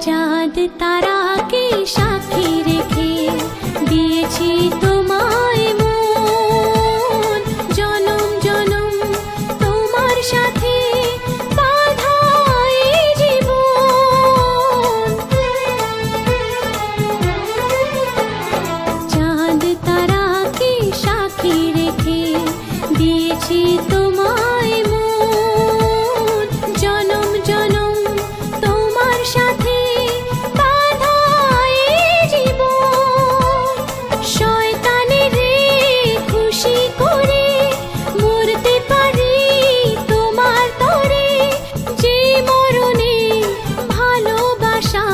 চাঁদ তারাকে সাক্ষী রেখে দিয়েছি তোমায় মন, জনম জনম তোমার সাথে বাঁধা এই জীবন। চাঁদ তারাকে সাক্ষী রেখে দিয়েছি তোমায় মন, জনম জনম তোমার সাথে বাঁধা এই জীবন। শয়তানের খুশি করে মরতে পারি তোমার তরে, যে মরণে ভালোবাসা